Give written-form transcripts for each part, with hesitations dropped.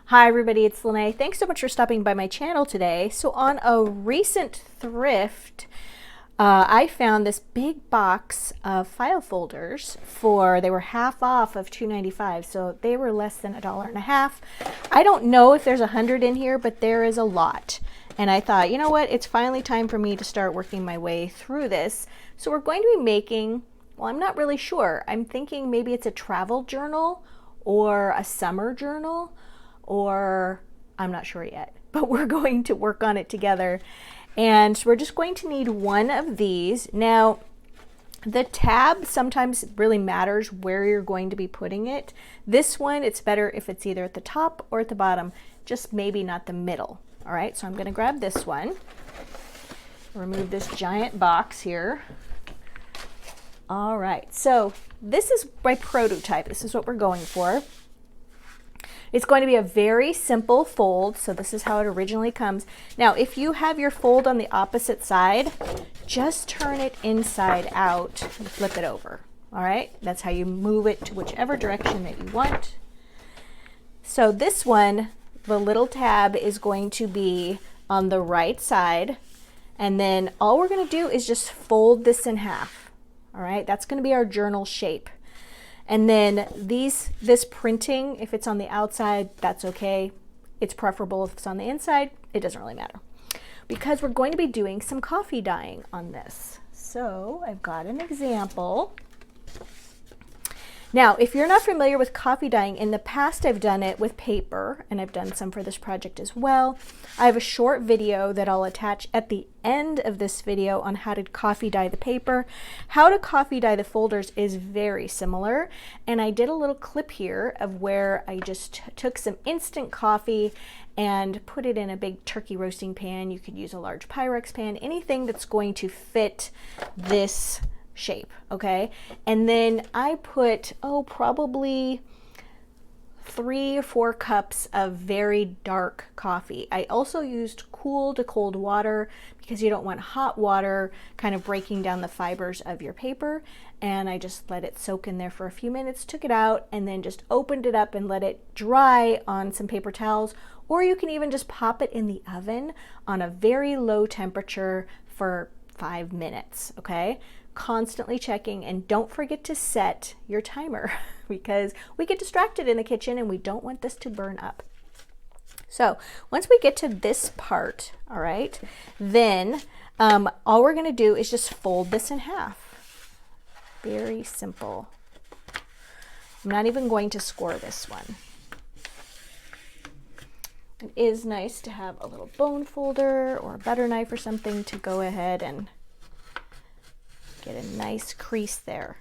Hi everybody, it's Lene. Thanks so much for stopping by my channel today. So on a recent thrift, I found this big box of file folders they were half off of $2.95, so they were less than $1.50. I don't know if there's 100 in here, but there is a lot. And I thought, you know what, it's finally time for me to start working my way through this. So we're going to be making, well, I'm not really sure. I'm thinking maybe it's a travel journal or a summer journal, or I'm not sure yet, but we're going to work on it together. And we're just going to need one of these. Now, the tab sometimes really matters where you're going to be putting it. This one, it's better if it's either at the top or at the bottom, just maybe not the middle. All right, so I'm gonna grab this one, remove this giant box here. All right, so this is my prototype. This is what we're going for. It's going to be a very simple fold, so this is how it originally comes. Now, if you have your fold on the opposite side, just turn it inside out and flip it over. All right, that's how you move it to whichever direction that you want. So this one, the little tab is going to be on the right side, and then all we're going to do is just fold this in half. All right, that's going to be our journal shape. And then this printing, if it's on the outside, that's okay. It's preferable if it's on the inside. It doesn't really matter, because we're going to be doing some coffee dyeing on this. So I've got an example. Now, if you're not familiar with coffee dyeing, in the past I've done it with paper, and I've done some for this project as well. I have a short video that I'll attach at the end of this video on how to coffee dye the paper. How to coffee dye the folders is very similar, and I did a little clip here of where I just took some instant coffee and put it in a big turkey roasting pan. You could use a large Pyrex pan, anything that's going to fit this shape, okay? And then I put, probably 3 or 4 cups of very dark coffee. I also used cool to cold water because you don't want hot water kind of breaking down the fibers of your paper. And I just let it soak in there for a few minutes, took it out, and then just opened it up and let it dry on some paper towels. Or you can even just pop it in the oven on a very low temperature for 5 minutes, okay? Constantly checking, and don't forget to set your timer because we get distracted in the kitchen and we don't want this to burn up. So once we get to this part, all right, then all we're going to do is just fold this in half. Very simple. I'm not even going to score this one. It is nice to have a little bone folder or a butter knife or something to go ahead and get a nice crease there.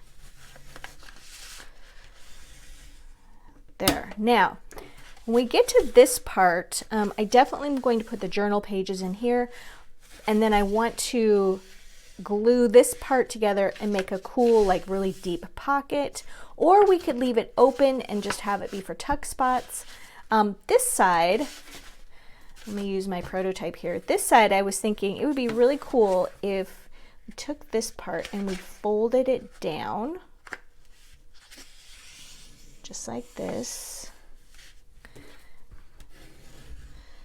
There. Now, when we get to this part, I definitely am going to put the journal pages in here, and then I want to glue this part together and make a cool, like really deep pocket, or we could leave it open and just have it be for tuck spots. This side, let me use my prototype here. This side, I was thinking it would be really cool if we took this part and we folded it down just like this.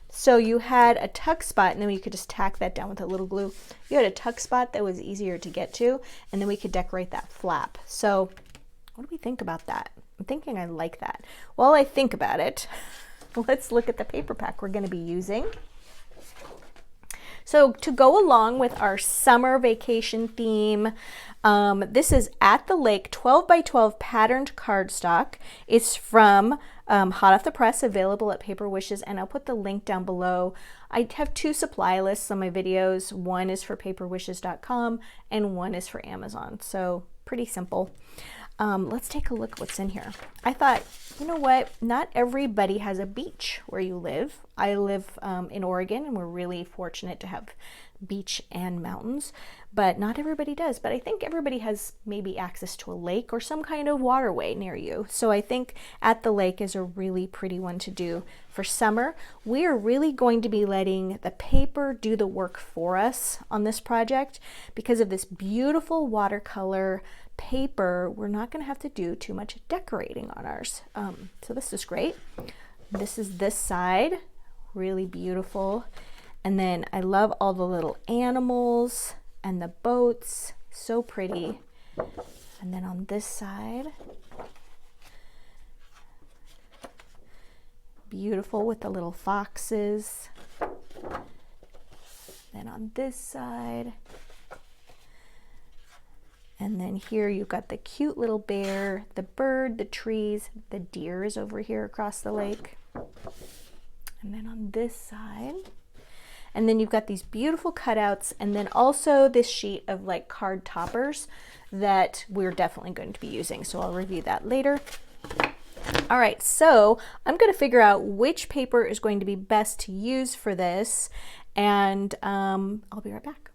So you had a tuck spot, and then you could just tack that down with a little glue. You had a tuck spot that was easier to get to, and then we could decorate that flap. So what do we think about that? I'm thinking I like that. While I think about it, let's look at the paper pack we're going to be using. So to go along with our summer vacation theme, this is At the Lake 12 by 12 patterned cardstock. It's from Hot Off the Press, available at Paper Wishes, and I'll put the link down below. I have 2 supply lists on my videos. One is for paperwishes.com and one is for Amazon. So pretty simple. Let's take a look at what's in here. I thought, you know what? Not everybody has a beach where you live. I live in Oregon, and we're really fortunate to have beach and mountains, but not everybody does. But I think everybody has maybe access to a lake or some kind of waterway near you. So I think At the Lake is a really pretty one to do for summer. We are really going to be letting the paper do the work for us on this project because of this beautiful watercolor paper. We're not going to have to do too much decorating on ours. So this is great. This is this side, really beautiful. And then I love all the little animals and the boats, so pretty. And then on this side, beautiful with the little foxes. Then on this side, and then here you've got the cute little bear, the bird, the trees, the deer is over here across the lake. And then on this side, and then you've got these beautiful cutouts, and then also this sheet of like card toppers that we're definitely going to be using. So I'll review that later. All right, so I'm going to figure out which paper is going to be best to use for this, and I'll be right back.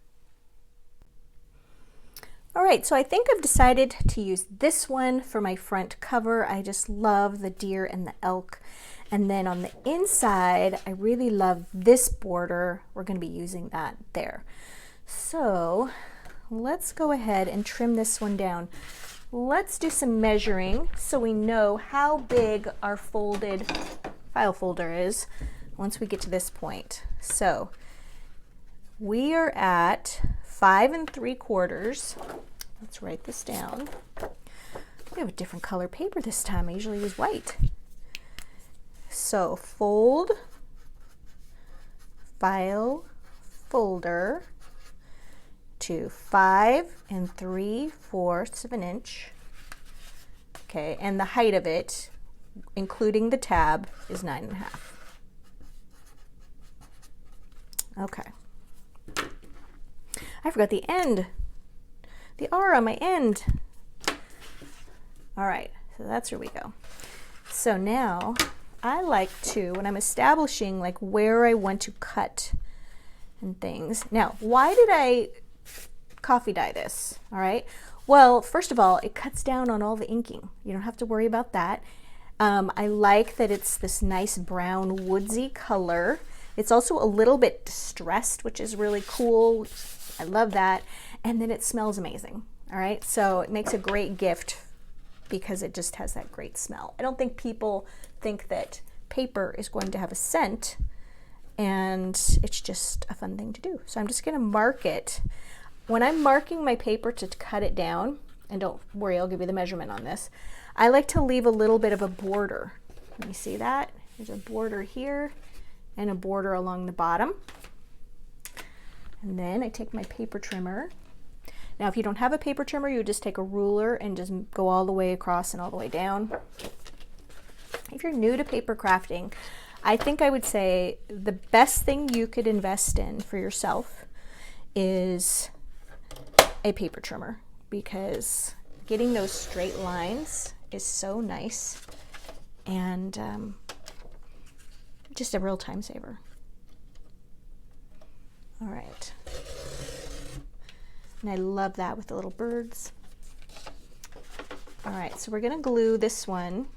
All right, so I think I've decided to use this one for my front cover. I just love the deer and the elk. And then on the inside, I really love this border. We're going to be using that there. So let's go ahead and trim this one down. Let's do some measuring so we know how big our folded file folder is once we get to this point. So we are at 5 3/4. Let's write this down. We have a different color paper this time. I usually use white. So fold, file, folder to 5 3/4 of an inch. Okay, and the height of it, including the tab, is 9.5. Okay. I forgot the end. The R on my end. All right, so that's where we go. So now I like to, when I'm establishing like where I want to cut and things. Now, why did I coffee dye this? All right. Well, first of all, it cuts down on all the inking. You don't have to worry about that. I like that it's this nice brown woodsy color. It's also a little bit distressed, which is really cool. I love that. And then it smells amazing. All right. So it makes a great gift because it just has that great smell. I don't think people think that paper is going to have a scent, and it's just a fun thing to do. So I'm just going to mark it. When I'm marking my paper to cut it down, and don't worry, I'll give you the measurement on this, I like to leave a little bit of a border. Let me see that. There's a border here and a border along the bottom. And then I take my paper trimmer. Now, if you don't have a paper trimmer, you just take a ruler and just go all the way across and all the way down. If you're new to paper crafting, I think I would say the best thing you could invest in for yourself is a paper trimmer, because getting those straight lines is so nice and just a real time saver. All right. And I love that with the little birds. All right, so we're going to glue this one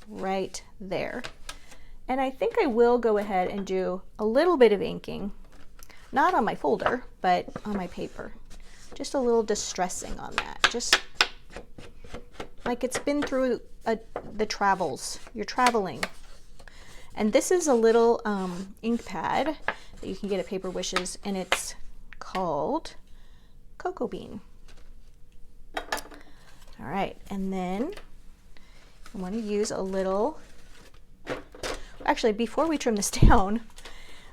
right there. And I think I will go ahead and do a little bit of inking, not on my folder, but on my paper. Just a little distressing on that. Just like it's been through the travels. You're traveling. And this is a little ink pad that you can get at Paper Wishes, and it's called Cocoa Bean. All right, and then I want to use a little, actually before we trim this down,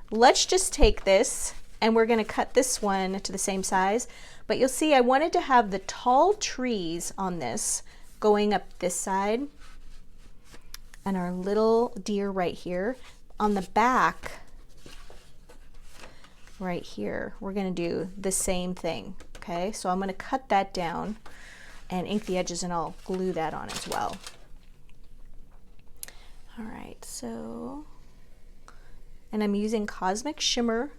let's just take this and we're going to cut this one to the same size. But you'll see I wanted to have the tall trees on this going up this side and our little deer right here. On the back right here, we're going to do the same thing. Okay, so I'm going to cut that down and ink the edges, and I'll glue that on as well. All right, so, and I'm using Cosmic Shimmer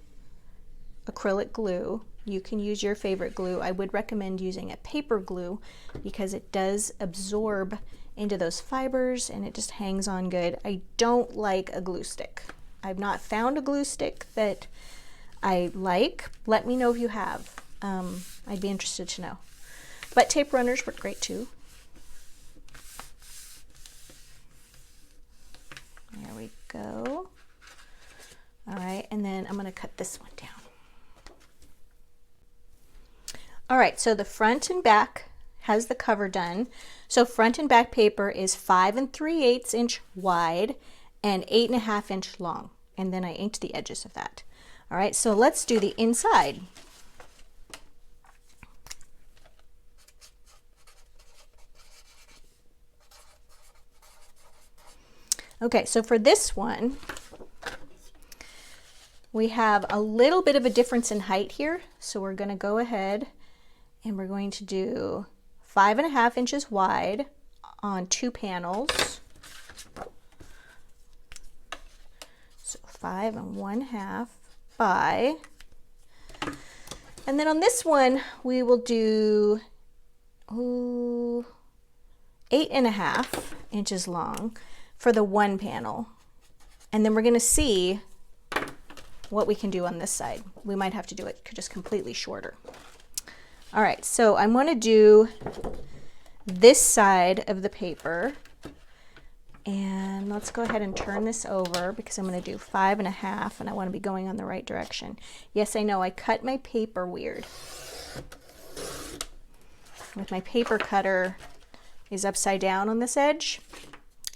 acrylic glue. You can use your favorite glue. I would recommend using a paper glue because it does absorb into those fibers and it just hangs on good. I don't like a glue stick. I've not found a glue stick that I like. Let me know if you have. I'd be interested to know. But tape runners work great too. we go. All right, and then I'm going to cut this one down. All right, so the front and back has the cover done. So front and back paper is 5 3/8 inch wide and 8.5 inch long. And then I inked the edges of that. All right, so let's do the inside. Okay, so for this one, we have a little bit of a difference in height here. So we're going to go ahead and we're going to do 5.5 inches wide on 2 panels. So 5 1/2 by, and then on this one we will do 8.5 inches long for the one panel, and then we're going to see what we can do on this side. We might have to do it just completely shorter. All right, so I'm going to do this side of the paper, and let's go ahead and turn this over because I'm going to do 5.5 and I want to be going on the right direction. Yes, I know I cut my paper weird. With my paper cutter is upside down on this edge.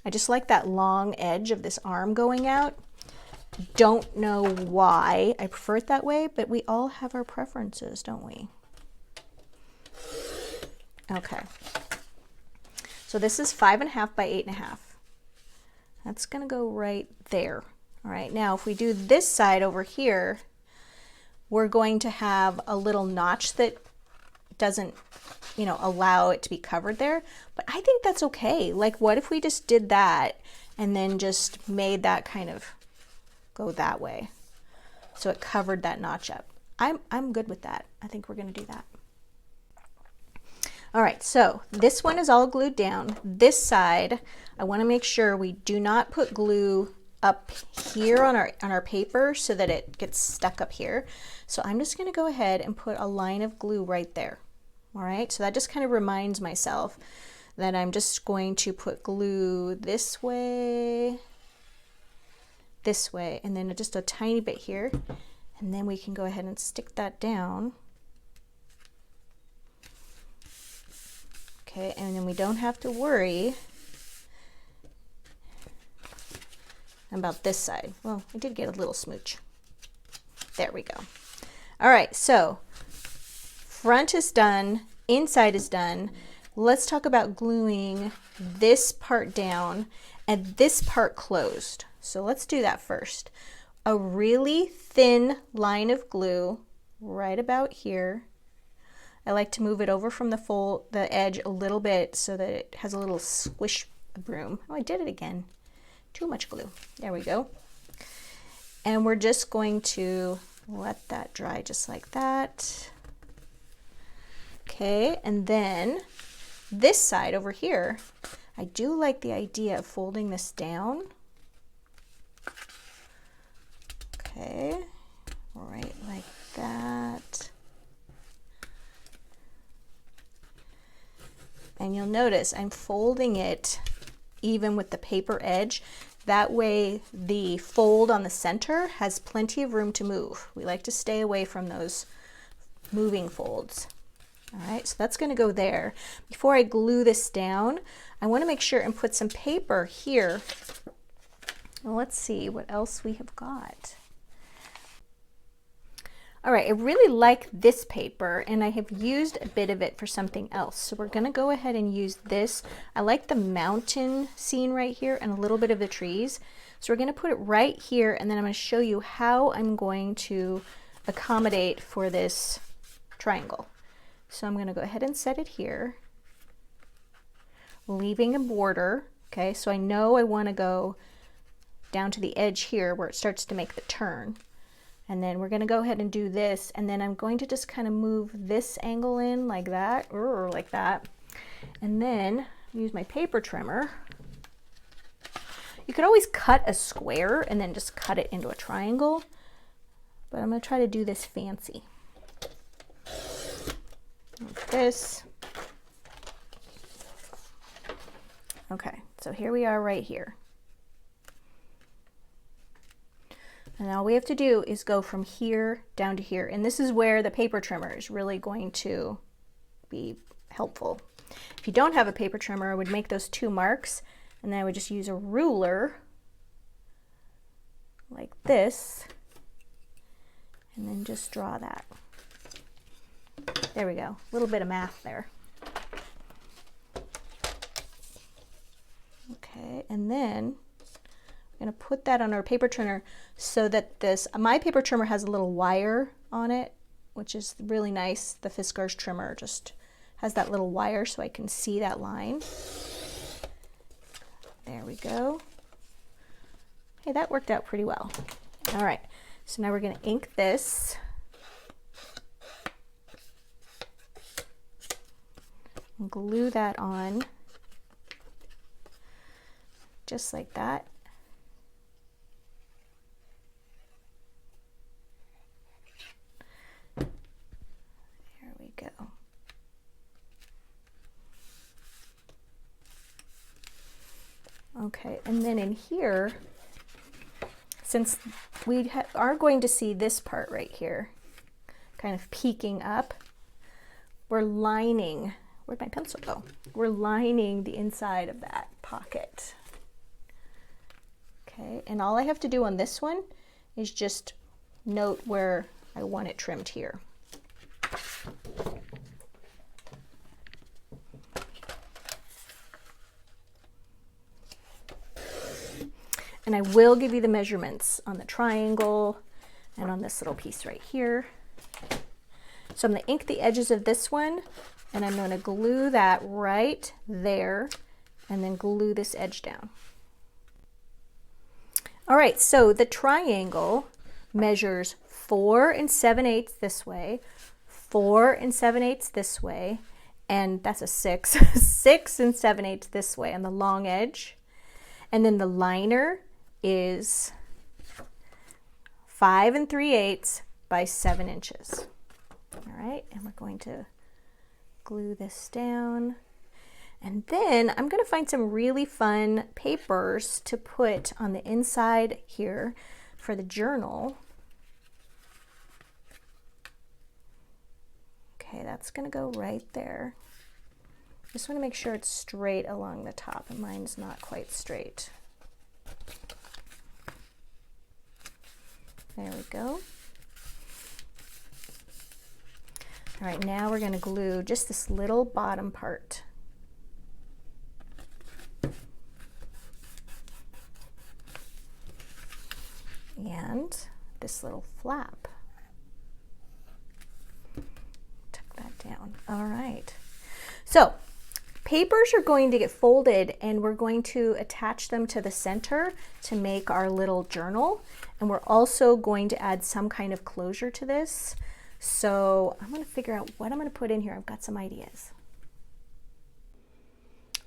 I just like that long edge of this arm going out. Don't know why I prefer it that way, but we all have our preferences, don't we? Okay. So this is 5.5 by 8.5. That's going to go right there. All right, now if we do this side over here, we're going to have a little notch that doesn't, allow it to be covered there. But I think that's okay. Like, what if we just did that and then just made that kind of go that way, so it covered that notch up? I'm good with that. I think we're going to do that. All right, so this one is all glued down. This side, I want to make sure we do not put glue up here on our paper so that it gets stuck up here. So I'm just going to go ahead and put a line of glue right there. All right, so that just kind of reminds myself that I'm just going to put glue this way, and then just a tiny bit here, and then we can go ahead and stick that down. Okay, and then we don't have to worry about this side. Well, I did get a little smooch. There we go. All right, so front is done, inside is done. Let's talk about gluing this part down and this part closed. So let's do that first. A really thin line of glue right about here. I like to move it over from the edge a little bit so that it has a little squish broom. Oh, I did it again. Too much glue. There we go. And we're just going to let that dry just like that. Okay, and then this side over here, I do like the idea of folding this down. Okay, right like that. And you'll notice I'm folding it even with the paper edge. That way the fold on the center has plenty of room to move. We like to stay away from those moving folds. All right, so that's going to go there. Before I glue this down, I want to make sure and put some paper here. Well, let's see what else we have got. All right, I really like this paper and I have used a bit of it for something else. So we're gonna go ahead and use this. I like the mountain scene right here and a little bit of the trees. So we're gonna put it right here and then I'm gonna show you how I'm going to accommodate for this triangle. So I'm gonna go ahead and set it here, leaving a border. Okay, so I know I wanna go down to the edge here where it starts to make the turn. And then we're going to go ahead and do this, and then I'm going to just kind of move this angle in like that, or like that, and then use my paper trimmer. You could always cut a square and then just cut it into a triangle, but I'm going to try to do this fancy. Like this. Okay, so here we are right here. And all we have to do is go from here down to here. And this is where the paper trimmer is really going to be helpful. If you don't have a paper trimmer, I would make those 2 marks, and then I would just use a ruler like this, and then just draw that. There we go, a little bit of math there. Okay, and then I'm going to put that on our paper trimmer so that my paper trimmer has a little wire on it, which is really nice. The Fiskars trimmer just has that little wire so I can see that line. There we go. Hey, that worked out pretty well. All right, so now we're going to ink this. And glue that on just like that. There we go. Okay, and then in here, since we are going to see this part right here, kind of peeking up, we're lining, where'd my pencil go? We're lining the inside of that pocket. Okay, and all I have to do on this one is just note where I want it trimmed here. And I will give you the measurements on the triangle and on this little piece right here. So I'm going to ink the edges of this one, and I'm going to glue that right there, and then glue this edge down. All right, so the triangle measures 4 7/8 this way, 4 7/8 this way, and that's a 6, 6 7/8 this way on the long edge. And then the liner is 5 3/8 by 7 inches. All right, and we're going to glue this down. And then I'm going to find some really fun papers to put on the inside here for the journal. Okay, that's going to go right there. Just want to make sure it's straight along the top, and mine's not quite straight. There we go. All right, now we're going to glue just this little bottom part. And this little flap. Tuck that down. All right. So papers are going to get folded, and we're going to attach them to the center to make our little journal. And we're also going to add some kind of closure to this. So I'm going to figure out what I'm going to put in here. I've got some ideas.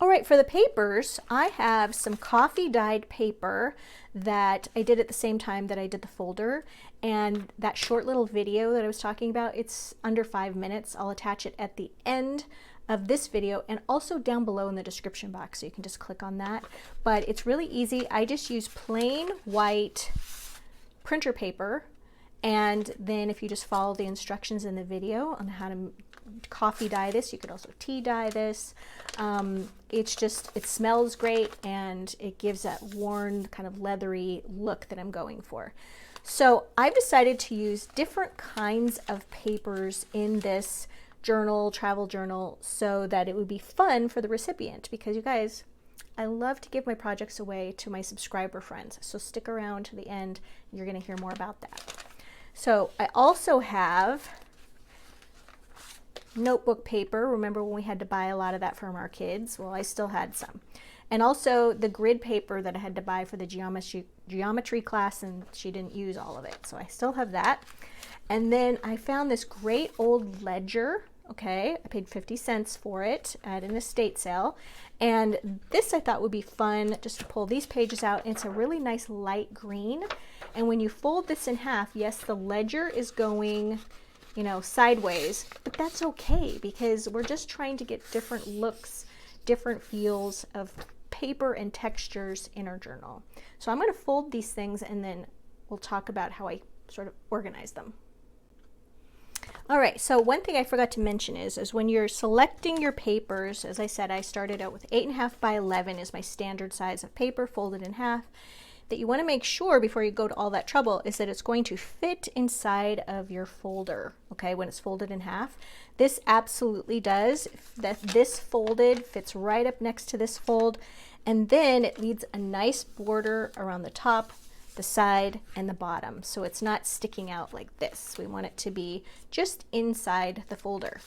All right, for the papers, I have some coffee dyed paper that I did at the same time that I did the folder. And that short little video that I was talking about, it's under 5 minutes. I'll attach it at the end of this video and also down below in the description box, so you can just click on that. But it's really easy. I just use plain white printer paper, and then if you just follow the instructions in the video on how to coffee dye this, you could also tea dye this. It smells great, and it gives that worn kind of leathery look that I'm going for. So I've decided to use different kinds of papers in this journal, travel journal, so that it would be fun for the recipient, because you guys, I love to give my projects away to my subscriber friends. So stick around to the end, and you're going to hear more about that. So I also have notebook paper. Remember when we had to buy a lot of that from our kids? Well, I still had some. And also the grid paper that I had to buy for the geometry class, and she didn't use all of it. So I still have that. And then I found this great old ledger. Okay, I paid 50 cents for it at an estate sale. And this I thought would be fun just to pull these pages out. It's a really nice light green. And when you fold this in half, yes, the ledger is going, you know, sideways, but that's okay, because we're just trying to get different looks, different feels of paper and textures in our journal. So I'm going to fold these things and then we'll talk about how I sort of organize them. All right, so one thing I forgot to mention is when you're selecting your papers, as I said, I started out with 8.5 by 11 is my standard size of paper folded in half, that you want to make sure before you go to all that trouble is that it's going to fit inside of your folder, okay, when it's folded in half. This absolutely does. That this folded fits right up next to this fold, and then it leaves a nice border around the top, the side, and the bottom, so it's not sticking out like this. We want it to be just inside the folder.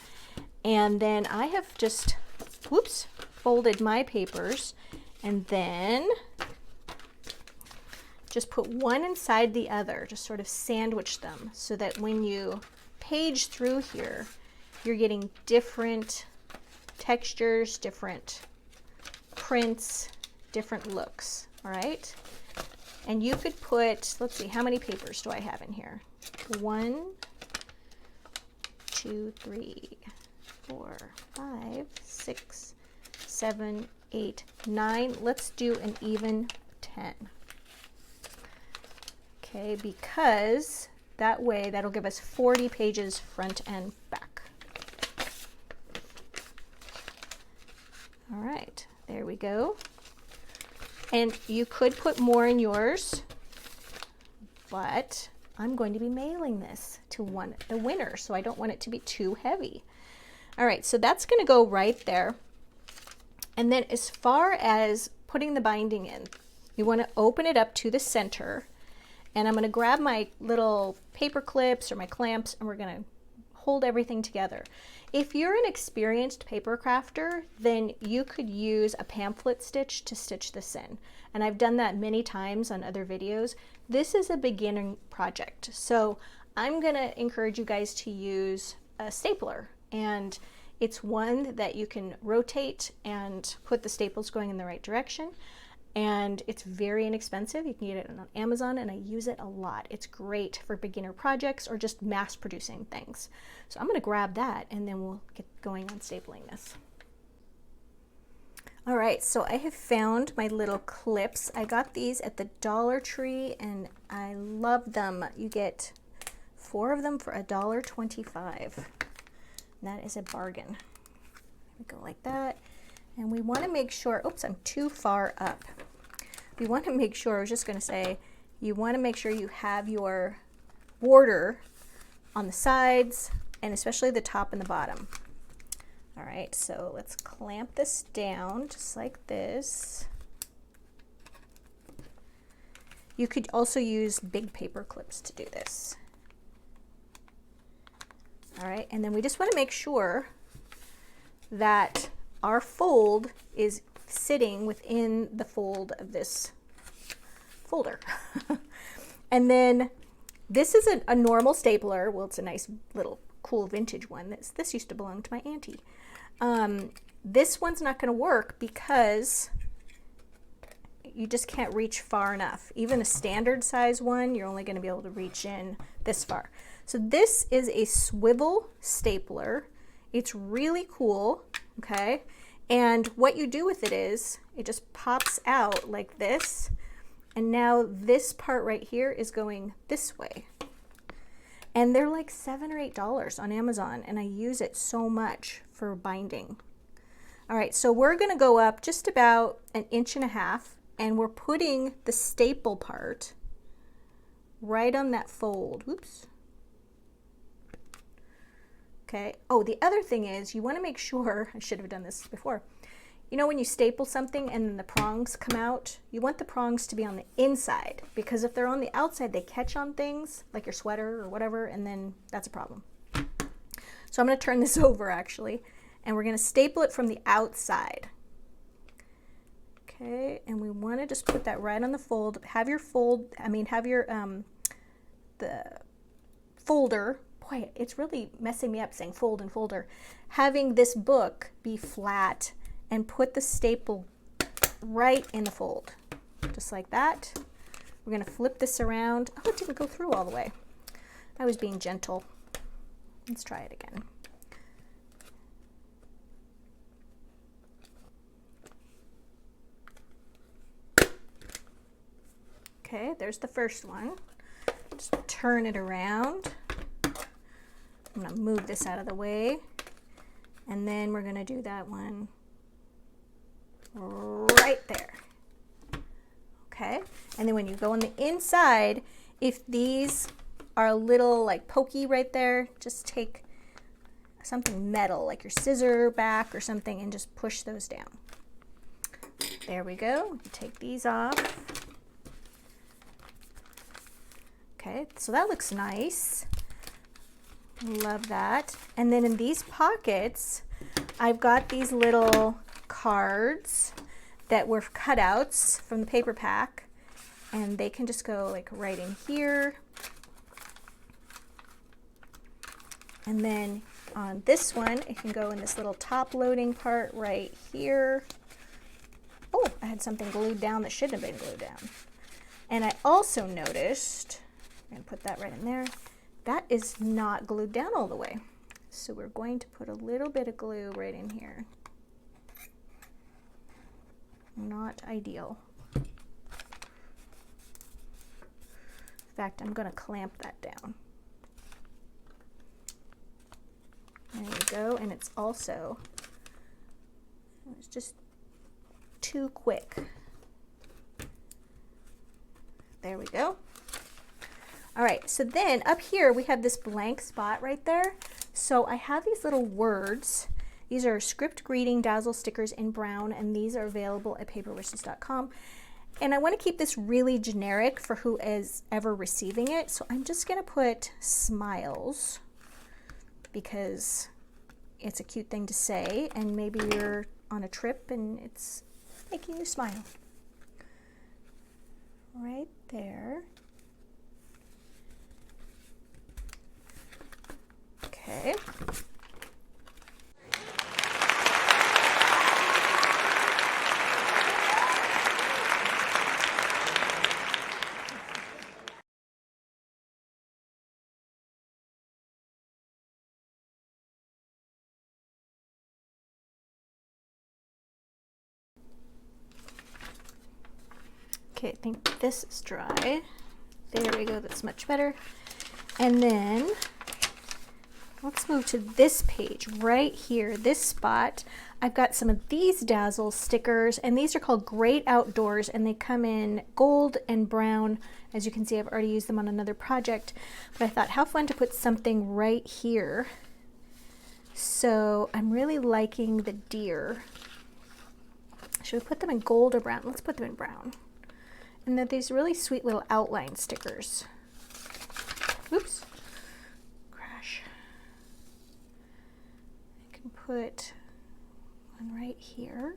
And then I have just, whoops, folded my papers, and then just put one inside the other, just sort of sandwich them so that when you page through here, you're getting different textures, different prints, different looks, all right? And you could put, let's see, how many papers do I have in here? 1, 2, 3, 4, 5, 6, 7, 8, 9. Let's do an even 10. Okay, because that way that'll give us 40 pages front and back. All right, there we go. And you could put more in yours, but I'm going to be mailing this to the winner, so I don't want it to be too heavy. All right, so that's going to go right there. And then as far as putting the binding in, you want to open it up to the center, and I'm going to grab my little paper clips or my clamps, and we're going to hold everything together. If you're an experienced paper crafter, then you could use a pamphlet stitch to stitch this in. And I've done that many times on other videos. This is a beginning project. So I'm gonna encourage you guys to use a stapler. And it's one that you can rotate and put the staples going in the right direction. And it's very inexpensive. You can get it on Amazon, and I use it a lot. It's great for beginner projects or just mass producing things. So I'm going to grab that, and then we'll get going on stapling this. All right, so I have found my little clips. I got these at the Dollar Tree, and I love them. You get 4 of them for $1.25. That is a bargain. We go like that. And we want to make sure, oops, I'm too far up. We want to make sure, I was just going to say, you want to make sure you have your border on the sides and especially the top and the bottom. All right, so let's clamp this down just like this. You could also use big paper clips to do this. All right, and then we just want to make sure that our fold is sitting within the fold of this folder. And then this is a normal stapler. Well, it's a nice little cool vintage one. This used to belong to my auntie. This one's not going to work because you just can't reach far enough. Even a standard size one, you're only going to be able to reach in this far. So this is a swivel stapler. It's really cool, okay? And what you do with it is, it just pops out like this, and now this part right here is going this way. And they're like $7 or $8 on Amazon, and I use it so much for binding. All right, so we're gonna go up just about 1.5 inches, and we're putting the staple part right on that fold. Oops. Okay. Oh, the other thing is you want to make sure, I should have done this before, you know when you staple something and then the prongs come out, you want the prongs to be on the inside, because if they're on the outside, they catch on things like your sweater or whatever, and then that's a problem. So I'm going to turn this over actually, and we're going to staple it from the outside. Okay, and we want to just put that right on the fold. Have your the folder. Boy, it's really messing me up saying fold and folder. Having this book be flat and put the staple right in the fold, just like that. We're going to flip this around. Oh, it didn't go through all the way. I was being gentle. Let's try it again. Okay, there's the first one. Just turn it around. I'm gonna move this out of the way. And then we're gonna do that one right there. Okay, and then when you go on the inside, if these are a little like pokey right there, just take something metal like your scissor back or something and just push those down. There we go. Take these off. Okay, so that looks nice. Love that. And then in these pockets, I've got these little cards that were cutouts from the paper pack, and they can just go like right in here. And then on this one, it can go in this little top loading part right here. Oh, I had something glued down that shouldn't have been glued down. And I also noticed, I'm gonna put that right in there, that is not glued down all the way. So we're going to put a little bit of glue right in here. Not ideal. In fact, I'm gonna clamp that down. There you go, and it's also, it's just too quick. There we go. All right, so then up here we have this blank spot right there. So I have these little words. These are script greeting dazzle stickers in brown, and these are available at paperwishes.com. And I want to keep this really generic for who is ever receiving it. So I'm just gonna put smiles, because it's a cute thing to say, and maybe you're on a trip and it's making you smile. Right there. Okay. Okay, I think this is dry. There we go, that's much better. And then let's move to this page right here, this spot. I've got some of these Dazzle stickers, and these are called Great Outdoors, and they come in gold and brown. As you can see, I've already used them on another project, but I thought how fun to put something right here. So I'm really liking the deer. Should we put them in gold or brown? Let's put them in brown. And then these really sweet little outline stickers. Oops. Crash. I can put one right here.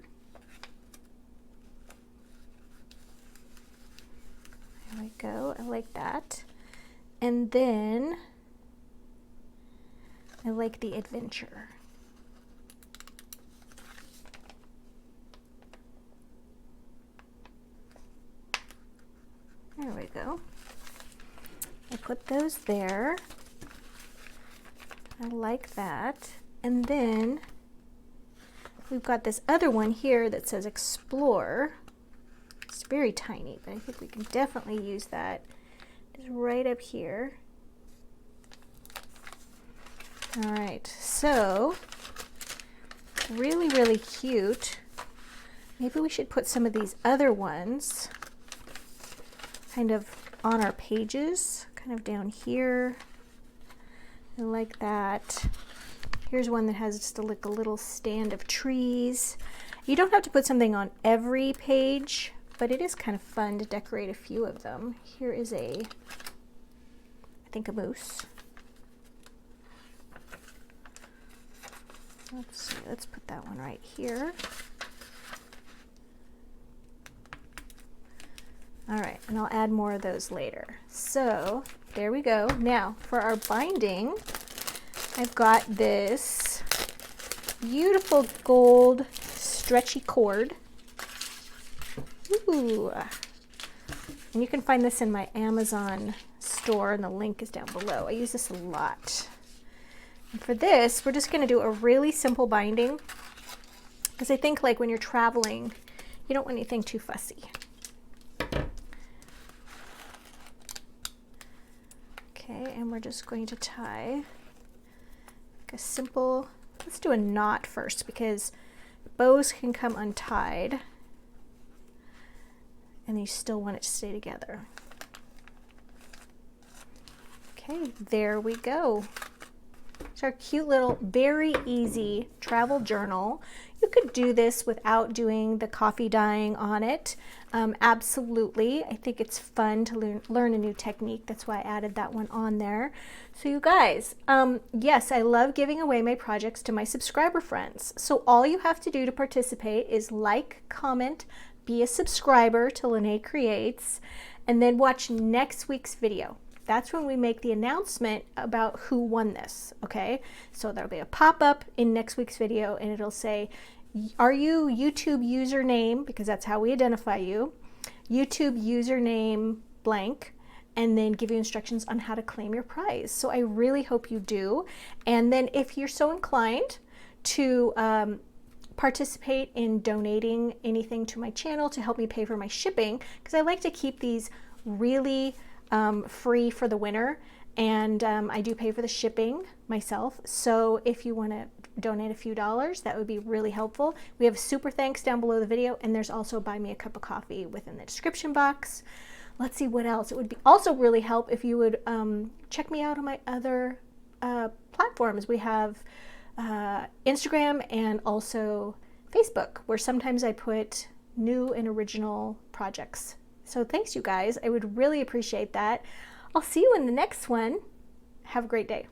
There we go. I like that. And then I like the adventure. There we go. I put those there. I like that. And then we've got this other one here that says Explore. It's very tiny, but I think we can definitely use that. It's right up here. All right, so really, really cute. Maybe we should put some of these other ones kind of on our pages, kind of down here. I like that. Here's one that has just like a little stand of trees. You don't have to put something on every page, but it is kind of fun to decorate a few of them. Here is I think a moose. Let's see, let's put that one right here. All right, and I'll add more of those later. So there we go. Now for our binding, I've got this beautiful gold stretchy cord. Ooh. And you can find this in my Amazon store, and the link is down below. I use this a lot. And for this, we're just gonna do a really simple binding, because I think like when you're traveling, you don't want anything too fussy. Okay, and we're just going to tie like a simple, let's do a knot first because bows can come untied and you still want it to stay together. Okay, there we go. It's our cute little, very easy travel journal. You could do this without doing the coffee dyeing on it. Absolutely. I think it's fun to learn a new technique. That's why I added that one on there. So you guys, yes, I love giving away my projects to my subscriber friends. So all you have to do to participate is like, comment, be a subscriber to Lene Creates, and then watch next week's video. That's when we make the announcement about who won this, okay? So there'll be a pop-up in next week's video and it'll say, are you YouTube username, because that's how we identify you, YouTube username blank, and then give you instructions on how to claim your prize. So I really hope you do. And then if you're so inclined to participate in donating anything to my channel to help me pay for my shipping, because I like to keep these really free for the winter, and I do pay for the shipping myself. So if you want to donate a few dollars, that would be really helpful. We have super thanks down below the video, and there's also buy me a cup of coffee within the description box. Let's see what else. It would be also really help if you would check me out on my other platforms. We have Instagram and also Facebook, where sometimes I put new and original projects. So thanks, you guys. I would really appreciate that. I'll see you in the next one. Have a great day.